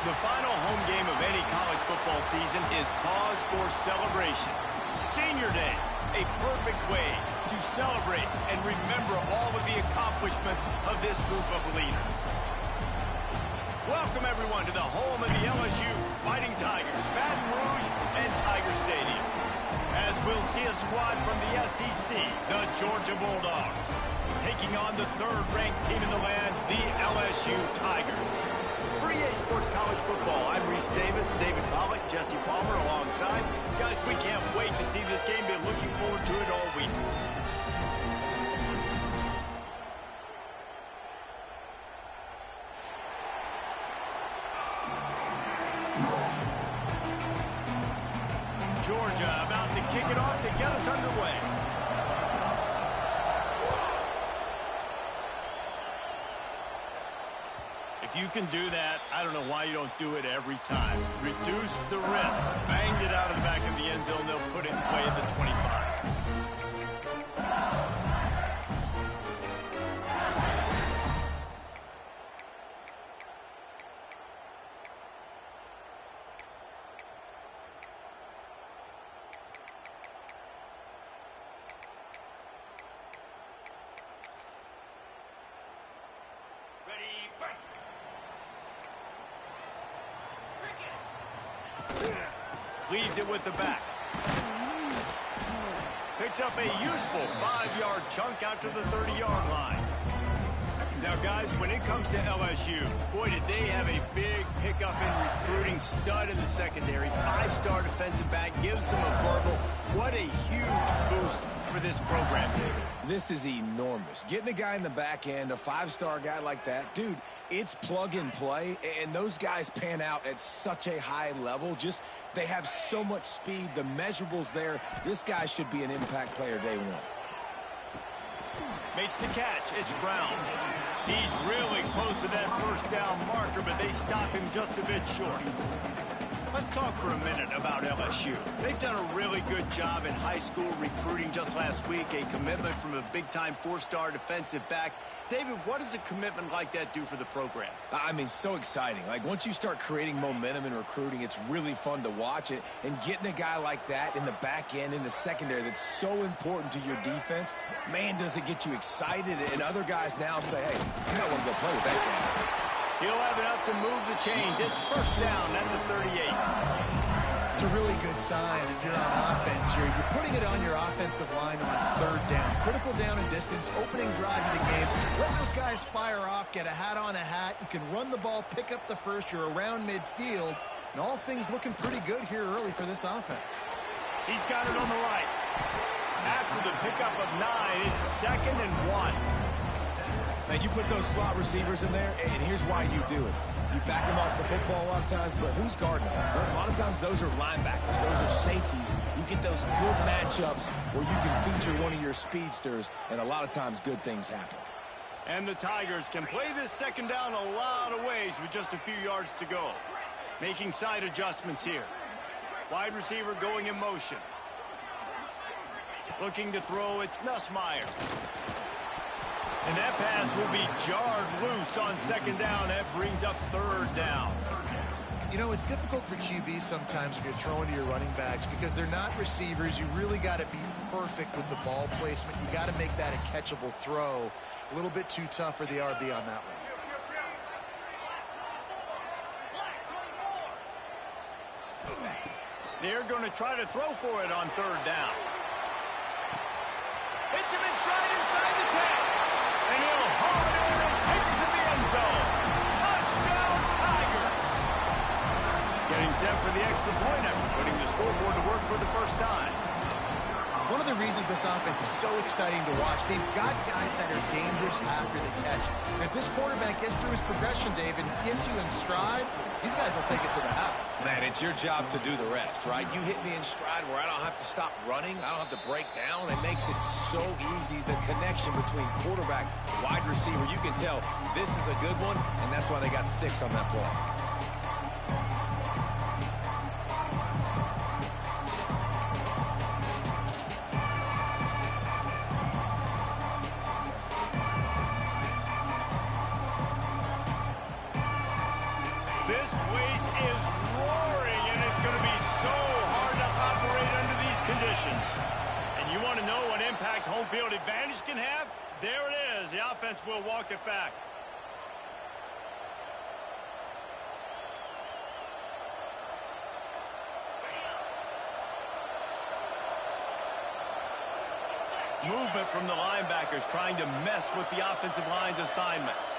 The final home game of any college football season is cause for celebration. Senior Day, a perfect way to celebrate and remember all of the accomplishments of this group of leaders. Welcome, everyone, to the home of the LSU Fighting Tigers, Baton Rouge and Tiger Stadium. As we'll see a squad from the SEC, the Georgia Bulldogs, taking on the third-ranked team in the land, the LSU Tigers. For EA Sports College Football, I'm Reese Davis, David Pollock, Jesse Palmer alongside. Guys, we can't wait to see this game. Been looking forward to it all week. Georgia about to kick it off to get us underway. If you can do that, I don't know why you don't do it every time. Reduce the risk. Banged it out of the back of the end zone. They'll put it in play at the 25. Leaves it with the back. Picks up a useful 5-yard chunk out to the 30-yard line. Now, guys, when it comes to LSU, boy, did they have a big pickup in recruiting. Stud in the secondary. 5-star defensive back. Gives them a verbal. What a huge boost for this program, David. This is enormous. Getting a guy in the back end, a 5-star guy like that, dude, it's plug and play, and those guys pan out at such a high level. Just, they have so much speed. The measurables there. This guy should be an impact player day one. Makes the catch. It's Brown. He's really close to that first down marker, but they stop him just a bit short. Let's talk for a minute about LSU. They've done a really good job in high school recruiting. Just last week, a commitment from a big-time 4-star defensive back. David, what does a commitment like that do for the program? I mean, so exciting. Like, once you start creating momentum in recruiting, it's really fun to watch it. And getting a guy like that in the back end, in the secondary, that's so important to your defense, man, does it get you excited. And other guys now say, hey, I might want to go play with that guy. He'll have enough to move the chains. It's first down at the 38. It's a really good sign if you're on offense. You're putting it on your offensive line on third down. Critical down and distance, opening drive of the game. Let those guys fire off, get a hat on a hat. You can run the ball, pick up the first. You're around midfield. And all things looking pretty good here early for this offense. He's got it on the right. After the pickup of 9, it's 2nd and 1. Man, you put those slot receivers in there, and here's why you do it. You back them off the football a lot of times, but who's guarding them? A lot of times those are linebackers. Those are safeties. You get those good matchups where you can feature one of your speedsters, and a lot of times good things happen. And the Tigers can play this second down a lot of ways with just a few yards to go. Making side adjustments here. Wide receiver going in motion. Looking to throw, it's Nussmeier. And that pass will be jarred loose on second down. That brings up third down. You know, it's difficult for QBs sometimes when you're throwing to your running backs because they're not receivers. You really got to be perfect with the ball placement. You got to make that a catchable throw. A little bit too tough for the RB on that one. They're going to try to throw for it on third down. Hits him in stride inside the 10. And he'll haul it in and take it to the end zone. Touchdown, Tigers! Getting set for the extra point after putting the scoreboard to work for the first time. One of the reasons this offense is so exciting to watch, they've got guys that are dangerous after the catch. And if this quarterback gets through his progression, David, gets you in stride, these guys will take it to the house. Man, it's your job to do the rest, right? You hit me in stride where I don't have to stop running. I don't have to break down. It makes it so easy. The connection between quarterback, wide receiver, you can tell this is a good one, and that's why they got 6 on that play. This place is roaring, and it's going to be so hard to operate under these conditions. And you want to know what impact home field advantage can have? There it is. The offense will walk it back. Movement from the linebackers trying to mess with the offensive line's assignments.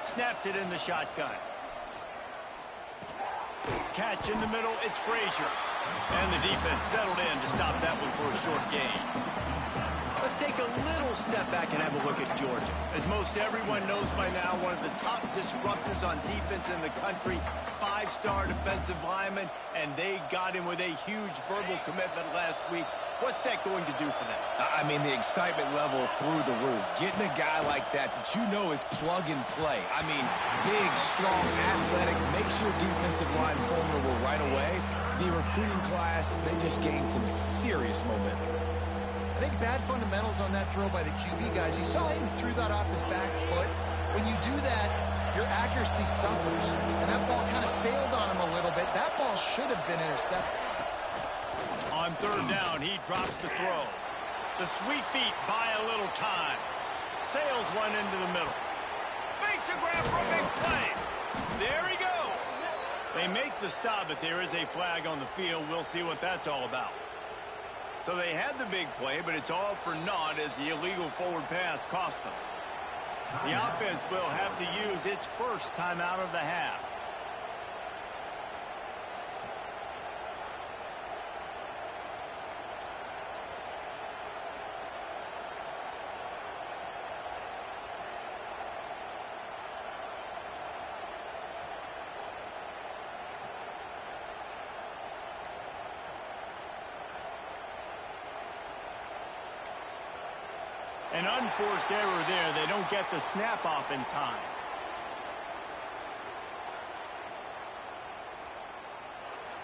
Snaps it in the shotgun. Catch in the middle, it's Frazier. And the defense settled in to stop that one for a short gain. Let's take a little step back and have a look at Georgia. As most everyone knows by now, one of the top disruptors on defense in the country, five-star defensive lineman, and they got him with a huge verbal commitment last week. What's that going to do for them? I mean, the excitement level through the roof. Getting a guy like that you know is plug and play. I mean, big, strong, athletic, makes your defensive line formidable right away. The recruiting class, they just gained some serious momentum. I think bad fundamentals on that throw by the QB guys. You saw him threw that off his back foot. When you do that, your accuracy suffers. And that ball kind of sailed on him a little bit. That ball should have been intercepted. On third down, he drops the throw. The sweet feet buy a little time. Sails one into the middle. Makes a grab for a big play. There he goes. They make the stop, but there is a flag on the field. We'll see what that's all about. So they had the big play, but it's all for naught as the illegal forward pass cost them. The offense will have to use its first timeout of the half. An unforced error there. They don't get the snap off in time.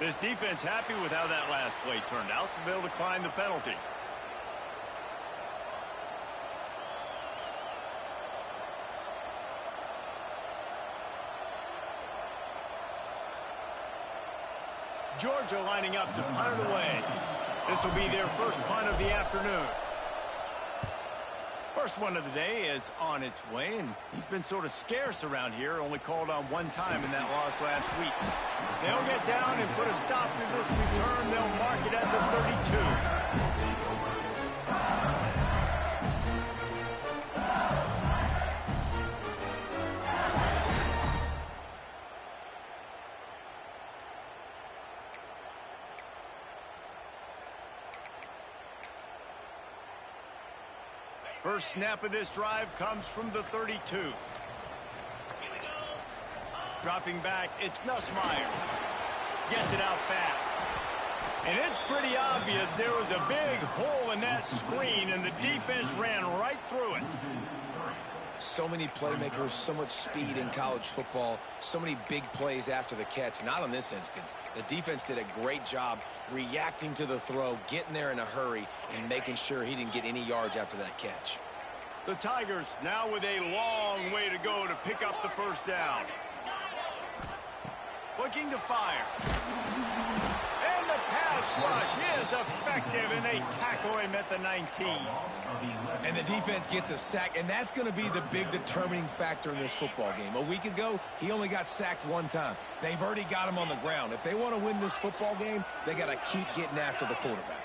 This defense happy with how that last play turned out, so they'll decline the penalty. Georgia lining up to punt it away. This will be their first punt of the afternoon. First one of the day is on its way, and he's been sort of scarce around here, only called on one time in that loss last week. They'll get down and put a stop to this return. They'll mark it at the 32. First snap of this drive comes from the 32. Dropping back, it's Nussmeier. Gets it out fast. And it's pretty obvious there was a big hole in that screen, and the defense ran right through it. So many playmakers, so much speed in college football, so many big plays after the catch. Not on this instance. The defense did a great job reacting to the throw, getting there in a hurry, and making sure he didn't get any yards after that catch. The Tigers now with a long way to go to pick up the first down. Looking to fire. And the pass rush is effective, and they tackle him at the 19. And the defense gets a sack, and that's going to be the big determining factor in this football game. A week ago, he only got sacked one time. They've already got him on the ground. If they want to win this football game, they got to keep getting after the quarterback.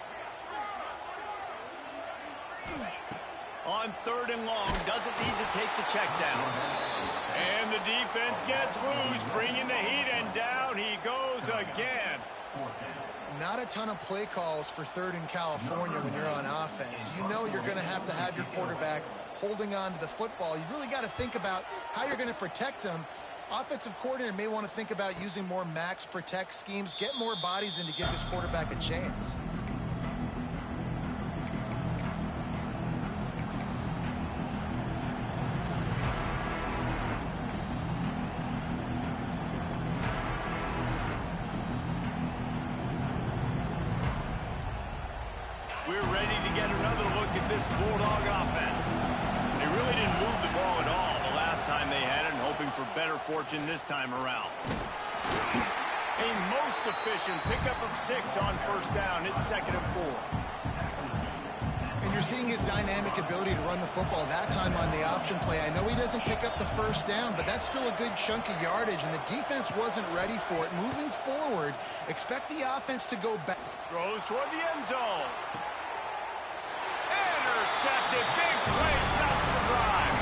On third and long, doesn't need to take the check down. And the defense gets loose, bringing the heat, and down he goes again. Not a ton of play calls for third in California when you're on offense. You know you're going to have your quarterback holding on to the football. You really got to think about how you're going to protect him. Offensive coordinator may want to think about using more max protect schemes, get more bodies in to give this quarterback a chance. We're ready to get another look at this Bulldog offense. They really didn't move the ball at all the last time they had it, and hoping for better fortune this time around. A most efficient pickup of 6 on first down. It's 2nd and 4. And you're seeing his dynamic ability to run the football that time on the option play. I know he doesn't pick up the first down, but that's still a good chunk of yardage, and the defense wasn't ready for it. Moving forward, expect the offense to go back. Throws toward the end zone. Intercepted. Big play. Stops the drive.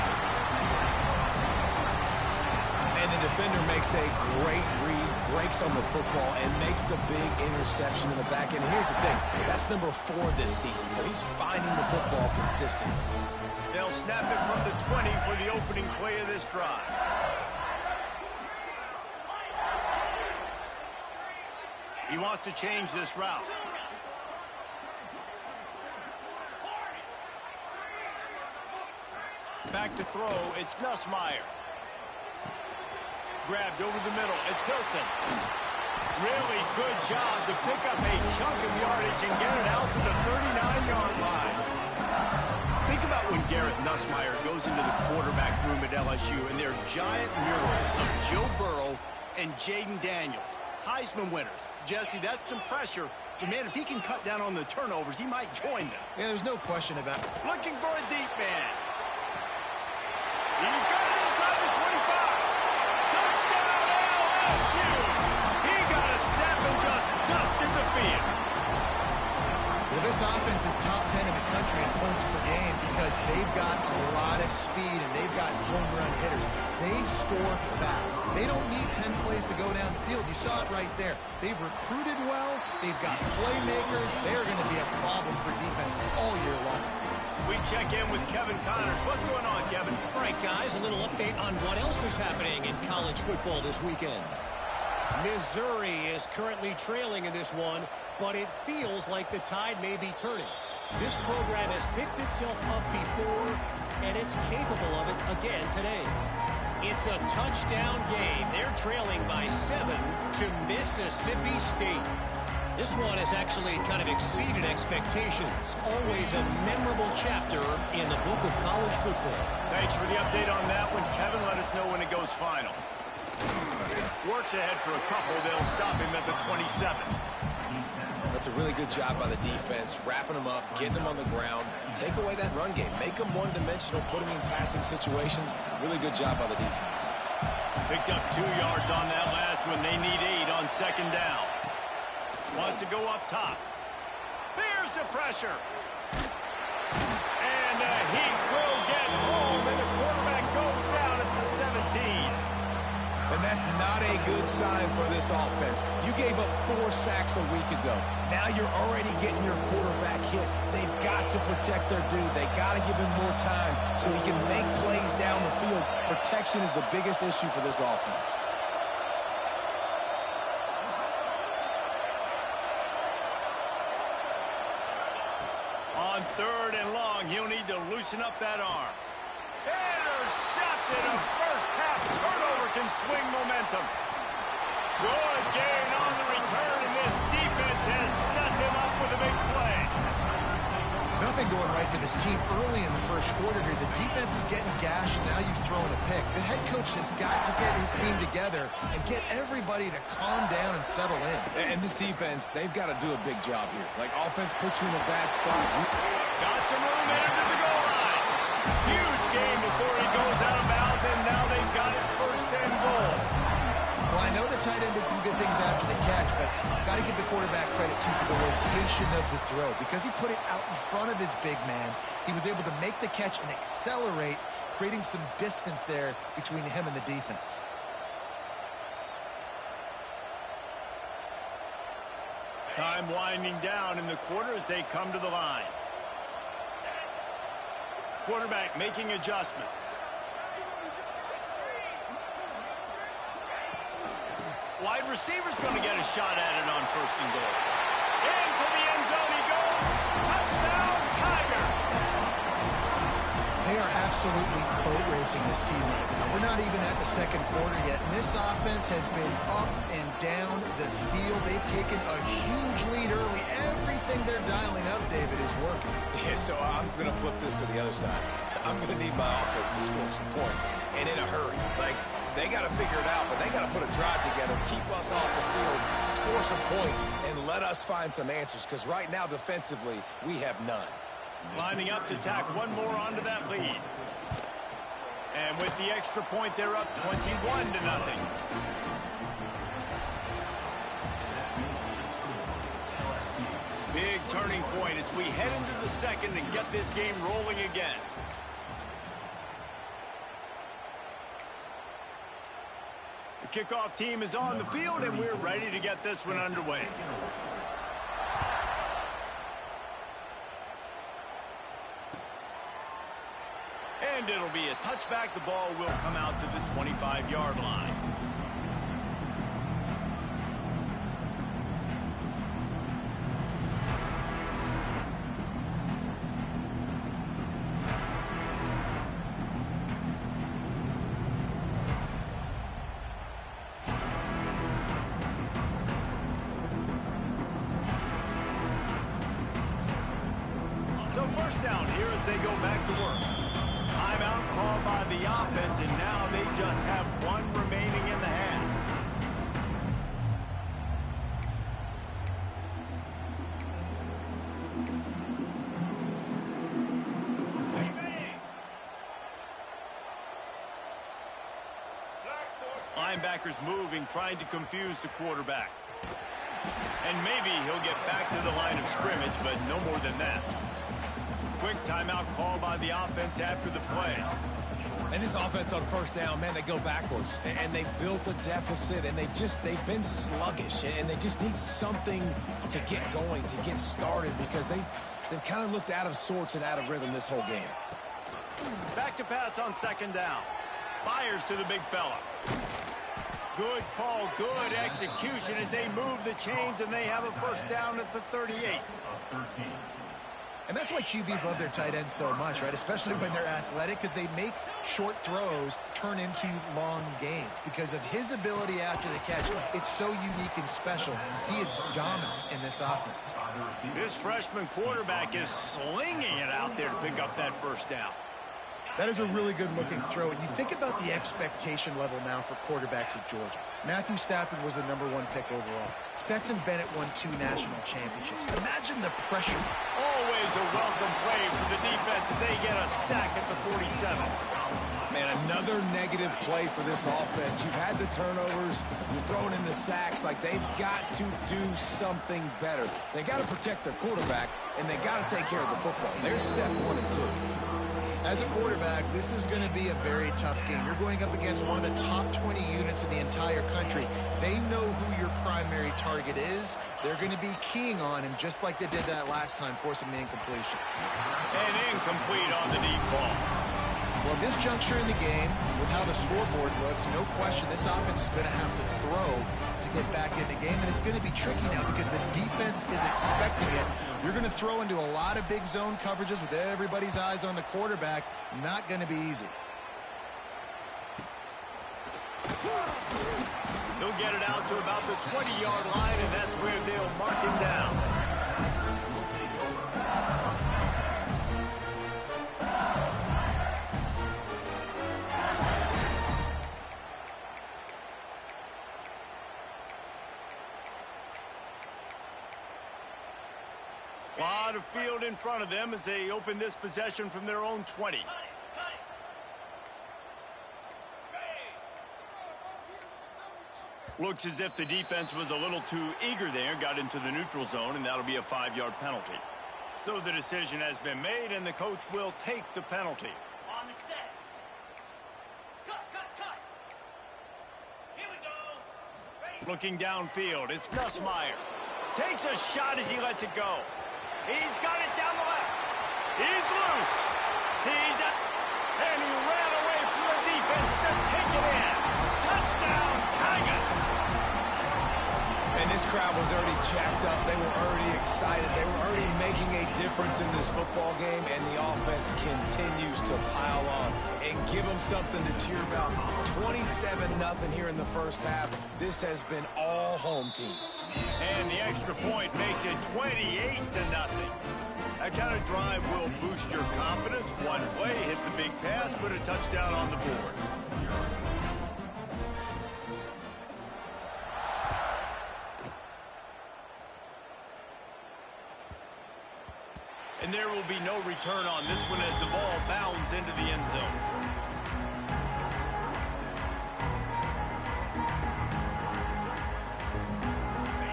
And the defender makes a great read, breaks on the football, and makes the big interception in the back end. And here's the thing, that's number 4 this season, so he's finding the football consistently. They'll snap it from the 20 for the opening play of this drive. He wants to change this route. Back to throw, it's Nussmeier. Grabbed over the middle, it's Hilton. Really good job to pick up a chunk of yardage and get it out to the 39-yard line. Think about when Garrett Nussmeier goes into the quarterback room at LSU and there are giant murals of Joe Burrow and Jaden Daniels, Heisman winners. Jesse, that's some pressure. But, man, if he can cut down on the turnovers, he might join them. Yeah, there's no question about it. Looking for a deep man. He's got it inside the 25. Touchdown, LSU. He got a step and just dusted the field. Well, this offense is top 10 in the country in points per game because they've got a lot of speed and they've got home run hitters. They score fast. They don't need 10 plays to go down the field. You saw it right there. They've recruited well. They've got playmakers. They're going to be a problem for defenses all year long. We check in with Kevin Connors. What's going on, Kevin? All right, guys, a little update on what else is happening in college football this weekend. Missouri is currently trailing in this one, but it feels like the tide may be turning. This program has picked itself up before, and it's capable of it again today. It's a touchdown game. They're trailing by 7 to Mississippi State. This one has actually kind of exceeded expectations. Always a memorable chapter in the book of college football. Thanks for the update on that one, Kevin. Let us know when it goes final. Works ahead for a couple. They'll stop him at the 27. That's a really good job by the defense, wrapping them up, getting them on the ground, take away that run game, make them one-dimensional, put them in passing situations. Really good job by the defense. Picked up 2 yards on that last one. They need 8 on 2nd down. Wants to go up top. There's the pressure. And the Heat will get home, and the quarterback goes down at the 17. And that's not a good sign for this offense. You gave up 4 sacks a week ago. Now you're already getting your quarterback hit. They've got to protect their dude. They got to give him more time so he can make plays down the field. Protection is the biggest issue for this offense. On 3rd and long, he'll need to loosen up that arm. Intercepted. A first-half turnover can swing momentum. Good gain on the return, and this defense has set him up with a big play. Nothing going right for this team early in the first quarter here. The defense is getting gashed, and now you've thrown a pick. The head coach has got to get his team together and get everybody to calm down and settle in. And this defense, they've got to do a big job here. Like, offense puts you in a bad spot. Got some room into the goal line. Huge game before he goes out of bounds, and now they've got it 1st and goal. Well, I know the tight end did some good things after the catch, but got to give the quarterback credit, too, for the location of the throw. Because he put it out in front of his big man, he was able to make the catch and accelerate, creating some distance there between him and the defense. Time winding down in the quarter as they come to the line. Quarterback making adjustments. Wide receiver's going to get a shot at it on 1st and goal. Into the end zone he goes. Touchdown, Tigers. They are absolutely boat racing this team right now. We're not even at the 2nd quarter yet, and this offense has been up and down the field. They've taken a huge lead early. Everything they're dialing up, David, is working. Yeah, so I'm going to flip this to the other side. I'm going to need my offense to score some points, and in a hurry. Like, They got to figure it out, but they got to put a drive together, keep us off the field, score some points, and let us find some answers, because right now, defensively, we have none. Lining up to tack one more onto that lead. And with the extra point, they're up 21-0. Big turning point as we head into the second and get this game rolling again. The kickoff team is on the field, and we're ready to get this one underway. And it'll be a touchback. The ball will come out to the 25-yard line. So first down here as they go back to work. Timeout called by the offense, and now they just have one remaining in the half. Linebackers moving, trying to confuse the quarterback. And maybe he'll get back to the line of scrimmage, but no more than that. Quick timeout called by the offense after the play. And this offense on first down, man, they go backwards. And they built a deficit, and they've been sluggish. And they just need something to get going, to get started, because they've kind of looked out of sorts and out of rhythm this whole game. Back to pass on second down. Fires to the big fella. Good call, good execution as they move the chains, and they have a first down at the 38. And that's why QBs love their tight ends so much, right? Especially when they're athletic, because they make short throws turn into long gains. Because of his ability after the catch, it's so unique and special. He is dominant in this offense. This freshman quarterback is slinging it out there to pick up that first down. That is a really good-looking throw. And you think about the expectation level now for quarterbacks at Georgia. Matthew Stafford was the #1 pick overall. Stetson Bennett won 2 national championships. Imagine the pressure. Always a welcome play for the defense as they get a sack at the 47. Man, another negative play for this offense. You've had the turnovers. You're throwing in the sacks. Like, they've got to do something better. They got to protect their quarterback, and they got to take care of the football. There's step 1 and 2. As a quarterback, this is going to be a very tough game. You're going up against one of the top 20 units in the entire country. They know who your primary target is. They're going to be keying on him just like they did that last time, forcing the incompletion. And incomplete on the deep ball. Well, this juncture in the game, with how the scoreboard looks, no question this offense is going to have to throw to get back in the game, and it's going to be tricky now because the defense is expecting it. You're going to throw into a lot of big zone coverages with everybody's eyes on the quarterback. Not going to be easy. He'll get it out to about the 20-yard line, and that's where they'll mark him down. A lot of field in front of them as they open this possession from their own 20. Looks as if the defense was a little too eager there, got into the neutral zone, and that'll be a 5-yard penalty. So the decision has been made, and the coach will take the penalty. On the set. Cut. Here we go. Ready. Looking downfield, it's Gus Meyer. Takes a shot as he lets it go. He's got it down the left. He's loose. And he ran away from the defense to take it in. Touchdown, Tigers. And this crowd was already jacked up. They were already excited. They were already making a difference in this football game, and the offense continues to pile on and give them something to cheer about. 27-0 here in the first half. This has been all home team. And the extra point makes it 28-0. That kind of drive will boost your confidence. One play, hit the big pass, put a touchdown on the board. And there will be no return on this one as the ball bounds into the end zone.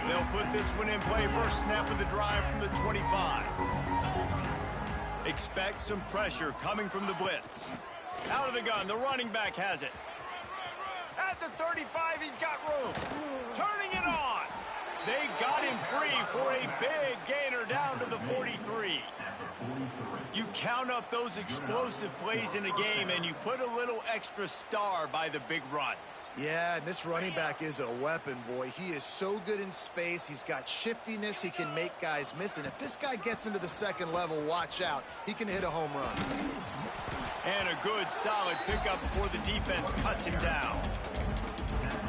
They'll put this one in play. First snap of the drive from the 25. Expect some pressure coming from the blitz. Out of the gun, the running back has it. At the 35, he's got room. Turning it on. They got him free for a big gainer down to the 43. You count up those explosive plays in a game, and you put a little extra star by the big runs. Yeah, and this running back is a weapon, boy. He is so good in space. He's got shiftiness. He can make guys miss. And if this guy gets into the second level, watch out. He can hit a home run. And a good, solid pickup before the defense cuts him down.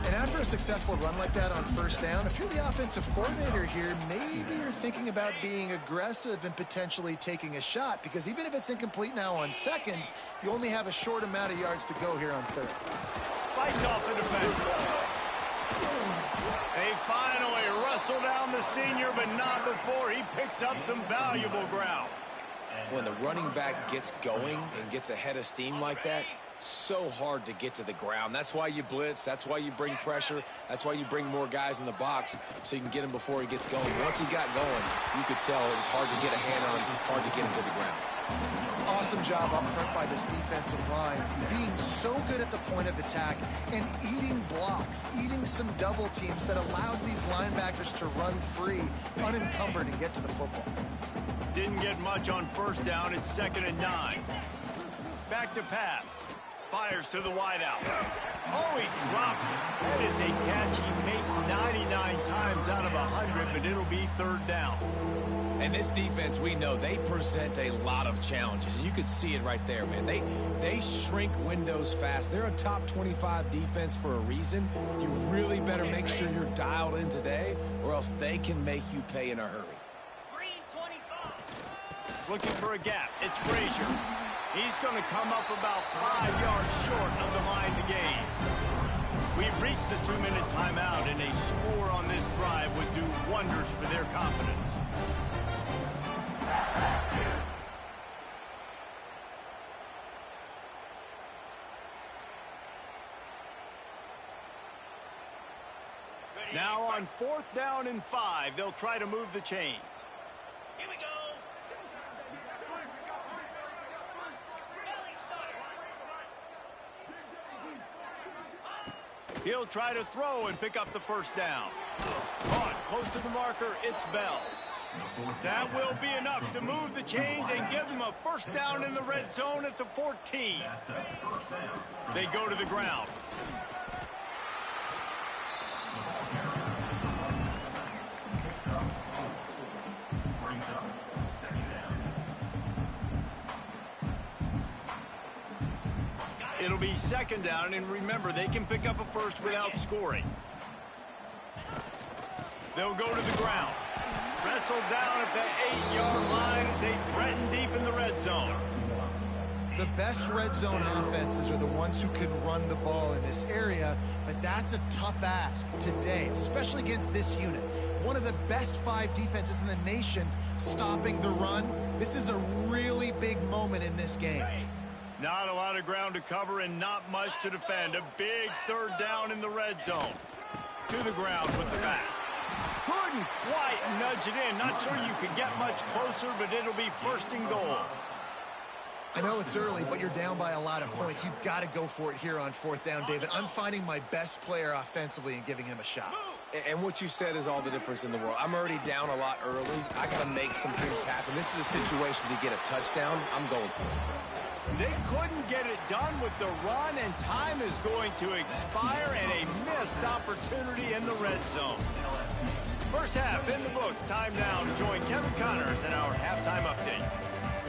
And after a successful run like that on first down, if you're the offensive coordinator here, maybe you're thinking about being aggressive and potentially taking a shot, because even if it's incomplete now on second, you only have a short amount of yards to go here on third. Fights off the defender. They finally wrestle down the senior, but not before he picks up some valuable ground. When the running back gets going and gets ahead of steam like that, so hard to get to the ground. That's why you blitz. That's why you bring pressure. That's why you bring more guys in the box so you can get him before he gets going. Once he got going, you could tell it was hard to get a hand on him, hard to get him to the ground. Awesome job up front by this defensive line, being so good at the point of attack and eating blocks, eating some double teams that allows these linebackers to run free, unencumbered, and get to the football. Didn't get much on first down. It's 2nd and 9. Back to pass. Fires to the wideout. Oh, he drops it. That is a catch he makes 99 times out of 100, but it'll be 3rd down. And this defense, we know, they present a lot of challenges. And you could see it right there, man. They shrink windows fast. They're a top 25 defense for a reason. You really better make sure you're dialed in today, or else they can make you pay in a hurry. Green 25. Looking for a gap. It's Frazier. He's going to come up about 5 yards short of the line to gain. We've reached the 2-minute timeout, and a score on this drive would do wonders for their confidence. Now on 4th down and 5, they'll try to move the chains. Here we go. He'll try to throw and pick up the first down. Caught close to the marker, it's Bell. That will be enough to move the chains and give them a first down in the red zone at the 14. They go to the ground. It'll be 2nd down, and remember, they can pick up a first without scoring. They'll go to the ground. Wrestled down at the 8-yard line as they threaten deep in the red zone. The best red zone offenses are the ones who can run the ball in this area, but that's a tough ask today, especially against this unit. One of the best 5 defenses in the nation stopping the run. This is a really big moment in this game. Not a lot of ground to cover and not much to defend. A big 3rd down in the red zone. To the ground with the back. Couldn't quite nudge it in. Not sure you could get much closer, but it'll be 1st and goal. I know it's early, but you're down by a lot of points. You've got to go for it here on 4th down, David. I'm finding my best player offensively and giving him a shot. And what you said is all the difference in the world. I'm already down a lot early. I got to make some things happen. This is a situation to get a touchdown. I'm going for it. They couldn't get it done with the run, and time is going to expire, and a missed opportunity in the red zone. First half in the books. Time now to join Kevin Connors in our halftime update.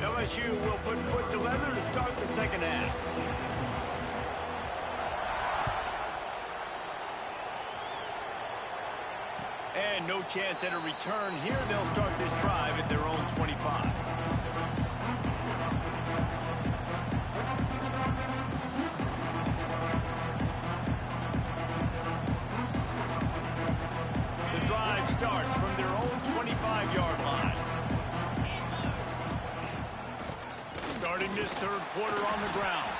LSU will put foot to leather to start the 2nd half. And no chance at a return here. They'll start this drive at their own 25. The drive starts from their own 25-yard line. Starting this third quarter on the ground.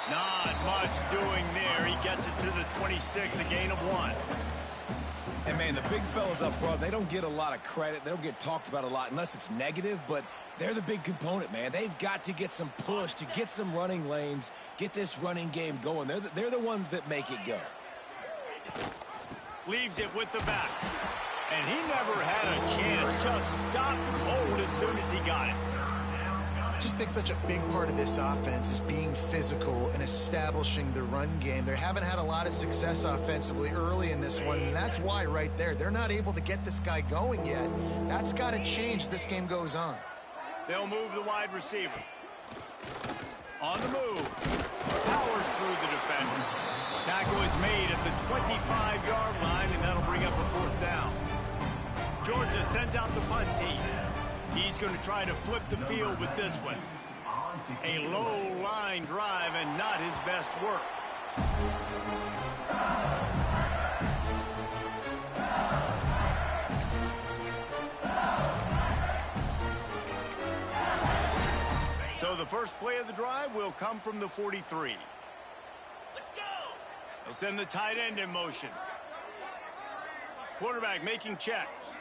Not much doing there. He gets it to the 26, a gain of 1. And, man, the big fellas up front, they don't get a lot of credit. They don't get talked about a lot unless it's negative, but they're the big component, man. They've got to get some push, to get some running lanes, get this running game going. They're the ones that make it go. Leaves it with the back. And he never had a chance. Just stopped cold as soon as he got it. I just think such a big part of this offense is being physical and establishing the run game. They haven't had a lot of success offensively early in this one, and that's why right there. They're not able to get this guy going yet. That's got to change as this game goes on. They'll move the wide receiver. On the move. Powers through the defender. Tackle is made at the 25-yard line, and that'll bring up a 4th down. Georgia sends out the punt team. He's going to try to flip the field with this one. A low line drive and not his best work. So the first play of the drive will come from the 43. Let's go. They'll send the tight end in motion. Quarterback making checks.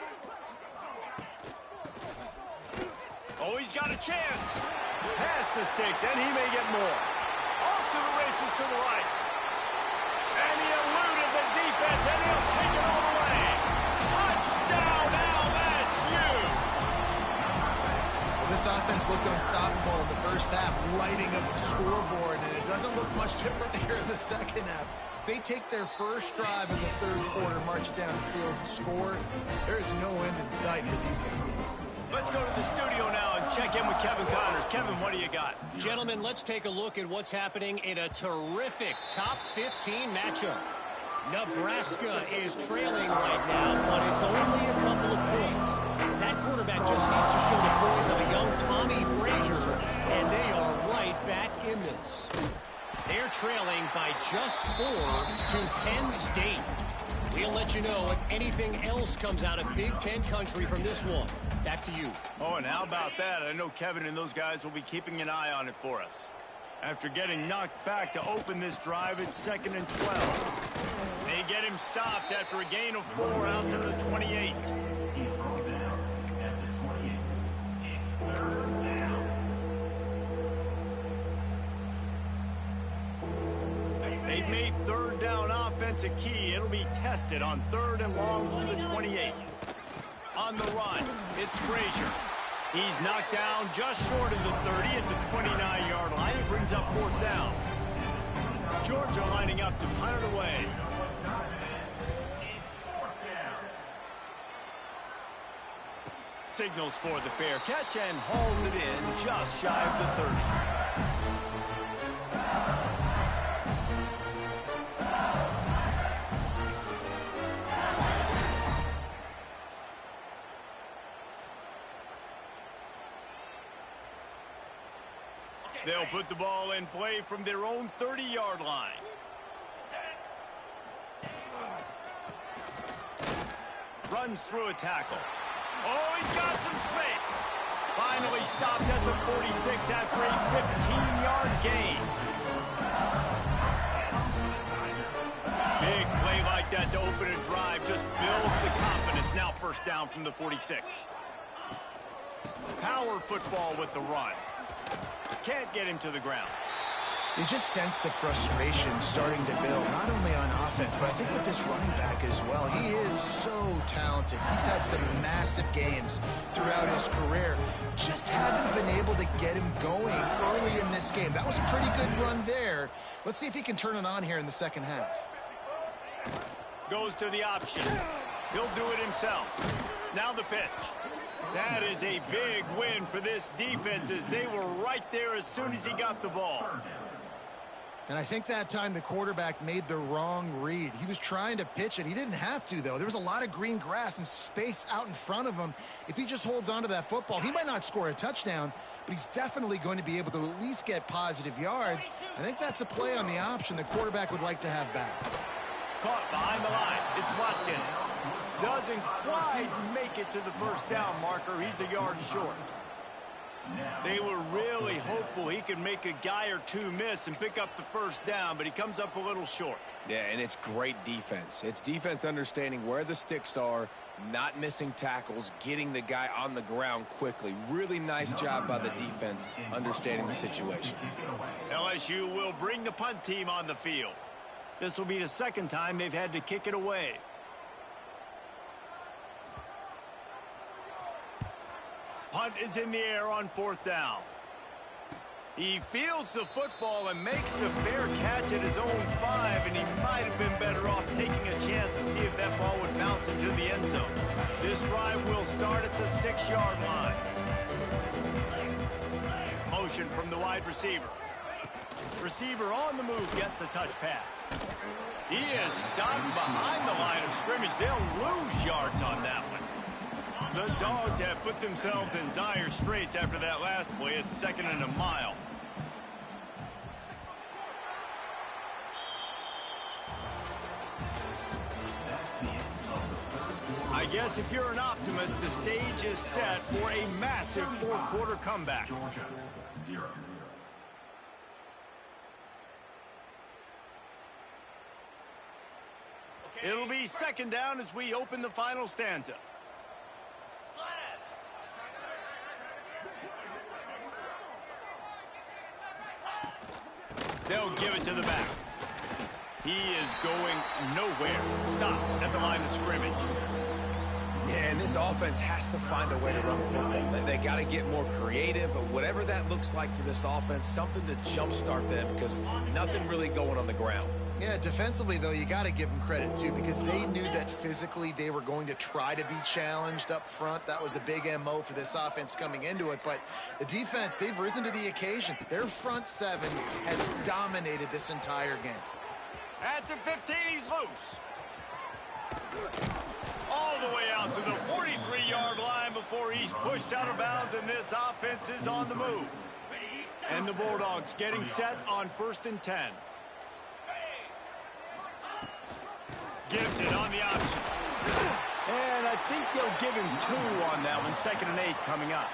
Oh, he's got a chance. Pass the sticks, and he may get more. Off to the races to the right. And he eluded the defense, and he'll take it all the way. Touchdown, LSU! Well, this offense looked unstoppable in the first half, lighting up the scoreboard, and it doesn't look much different here in the second half. They take their first drive in the third quarter, march it down the field, and score. There is no end in sight for these guys. Let's go to the studio now and check in with Kevin Connors. Kevin, what do you got? Gentlemen, let's take a look at what's happening in a terrific top 15 matchup. Nebraska is trailing right now, but it's only a couple of points. That quarterback just needs to show the poise of a young Tommy Frazier, and they are right back in this. They're trailing by just 4 to Penn State. We'll let you know if anything else comes out of Big Ten country from this one. Back to you. Oh, and how about that? I know Kevin and those guys will be keeping an eye on it for us. After getting knocked back to open this drive, it's 2nd and 12. They get him stopped after a gain of 4 out to the 28. They've made 3rd down offense a key. It'll be tested on 3rd and long from the 28. On the run, it's Frazier. He's knocked down just short of the 30 at the 29-yard line. It brings up 4th down. Georgia lining up to punt it away. Signals for the fair catch and hauls it in just shy of the 30. They'll put the ball in play from their own 30-yard line. Runs through a tackle. Oh, he's got some space. Finally stopped at the 46 after a 15-yard gain. Big play like that to open a drive just builds the confidence. Now 1st down from the 46. Power football with the run. Can't get him to the ground. You just sense the frustration starting to build, not only on offense, but I think with this running back as well. He is so talented. He's had some massive games throughout his career. Just haven't been able to get him going early in this game. That was a pretty good run there. Let's see if he can turn it on here in the second half. Goes to the option. He'll do it himself. Now the pitch. That is a big win for this defense as they were right there as soon as he got the ball. And I think that time the quarterback made the wrong read. He was trying to pitch it. He didn't have to, though. There was a lot of green grass and space out in front of him. If he just holds on to that football, he might not score a touchdown, but he's definitely going to be able to at least get positive yards. I think that's a play on the option the quarterback would like to have back. Caught behind the line. It's Watkins. Doesn't quite make it to the 1st down marker. He's a yard short. They were really hopeful he could make a guy or two miss and pick up the first down, but he comes up a little short. Yeah, and it's great defense. It's defense understanding where the sticks are, not missing tackles, getting the guy on the ground quickly. Really nice job by the defense understanding the situation. LSU will bring the punt team on the field. This will be the second time they've had to kick it away. Punt is in the air on fourth down. He fields the football and makes the fair catch at his own 5, and he might have been better off taking a chance to see if that ball would bounce into the end zone. This drive will start at the 6-yard line. Motion from the wide receiver. Receiver on the move gets the touch pass. He is stopped behind the line of scrimmage. They'll lose yards on that one. The Dogs have put themselves in dire straits after that last play. It's 2nd and a mile. I guess if you're an optimist, the stage is set for a massive fourth-quarter comeback. It'll be 2nd down as we open the final stanza. They'll give it to the back. He is going nowhere. Stop at the line of scrimmage. Yeah, and this offense has to find a way to run the football. They got to get more creative, but whatever that looks like for this offense, something to jumpstart them because nothing really going on the ground. Yeah, defensively, though, you got to give them credit, too, because they knew that physically they were going to try to be challenged up front. That was a big MO for this offense coming into it. But the defense, they've risen to the occasion. Their front 7 has dominated this entire game. At the 15, he's loose. All the way out to the 43-yard line before he's pushed out of bounds, and this offense is on the move. And the Bulldogs getting set on 1st and 10. Gives it on the option. And I think they'll give him 2 on that one. 2nd and 8 coming up.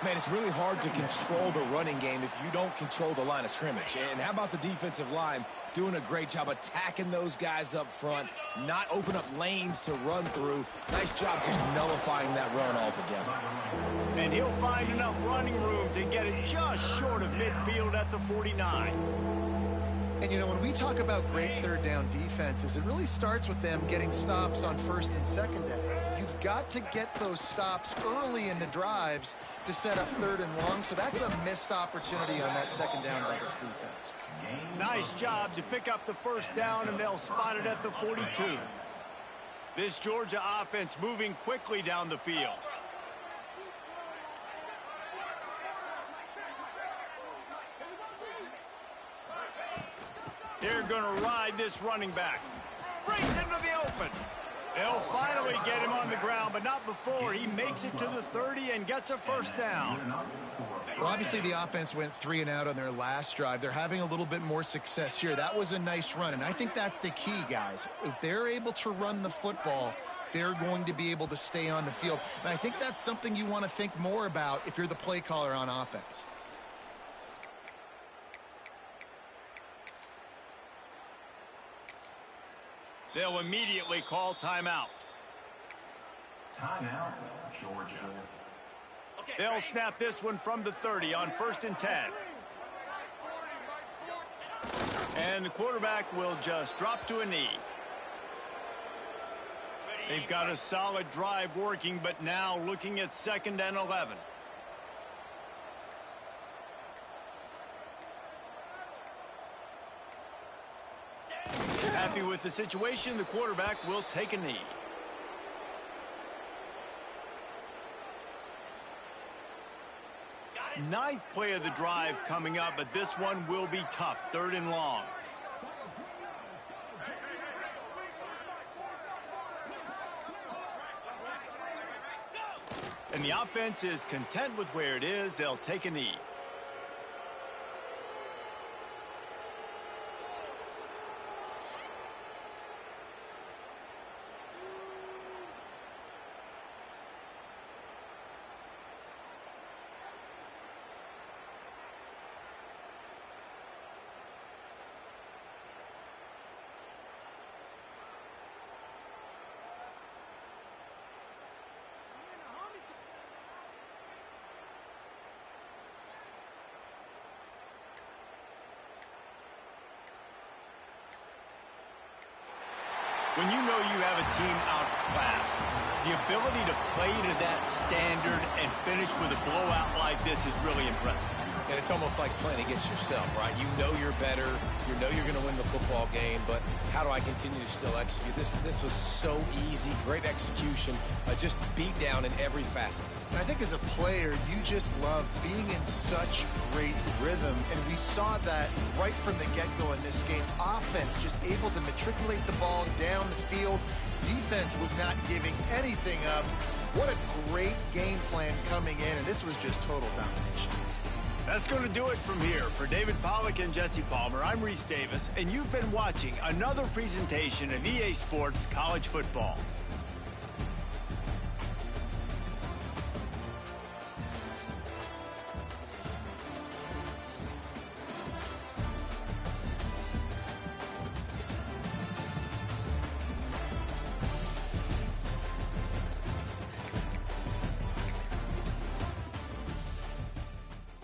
Man, it's really hard to control the running game if you don't control the line of scrimmage. And how about the defensive line doing a great job attacking those guys up front, not open up lanes to run through. Nice job just nullifying that run altogether. And he'll find enough running room to get it just short of midfield at the 49. And, you know, when we talk about great 3rd down defenses, it really starts with them getting stops on 1st and 2nd down. You've got to get those stops early in the drives to set up 3rd and long, so that's a missed opportunity on that 2nd down by this defense. Nice job to pick up the 1st down, and they'll spot it at the 42. This Georgia offense moving quickly down the field. They're going to ride this running back. Brings him to the open. They'll finally get him on the ground, but not before he makes it to the 30 and gets a 1st down. Well, obviously the offense went 3 and out on their last drive. They're having a little bit more success here. That was a nice run, and I think that's the key, guys. If they're able to run the football, they're going to be able to stay on the field. And I think that's something you want to think more about if you're the play caller on offense. They'll immediately call timeout. Timeout, Georgia. They'll snap this one from the 30 on 1st and 10. And the quarterback will just drop to a knee. They've got a solid drive working, but now looking at 2nd and 11. Happy with the situation, the quarterback will take a knee. Ninth play of the drive coming up, but this one will be tough. 3rd and long. And the offense is content with where it is. They'll take a knee. When you know you have a team outclassed, the ability to play to that standard and finish with a blowout like this is really impressive. And it's almost like playing against yourself, right? You know you're better. You know you're going to win the football game, but how do I continue to still execute? This was so easy. Great execution. Just beat down in every facet. And I think as a player, you just love being in such great rhythm. And we saw that right from the get-go in this game. Offense just able to matriculate the ball down the field. Defense was not giving anything up. What a great game plan coming in, and this was just total domination. That's going to do it from here. For David Pollack and Jesse Palmer, I'm Reese Davis, and you've been watching another presentation of EA Sports College Football.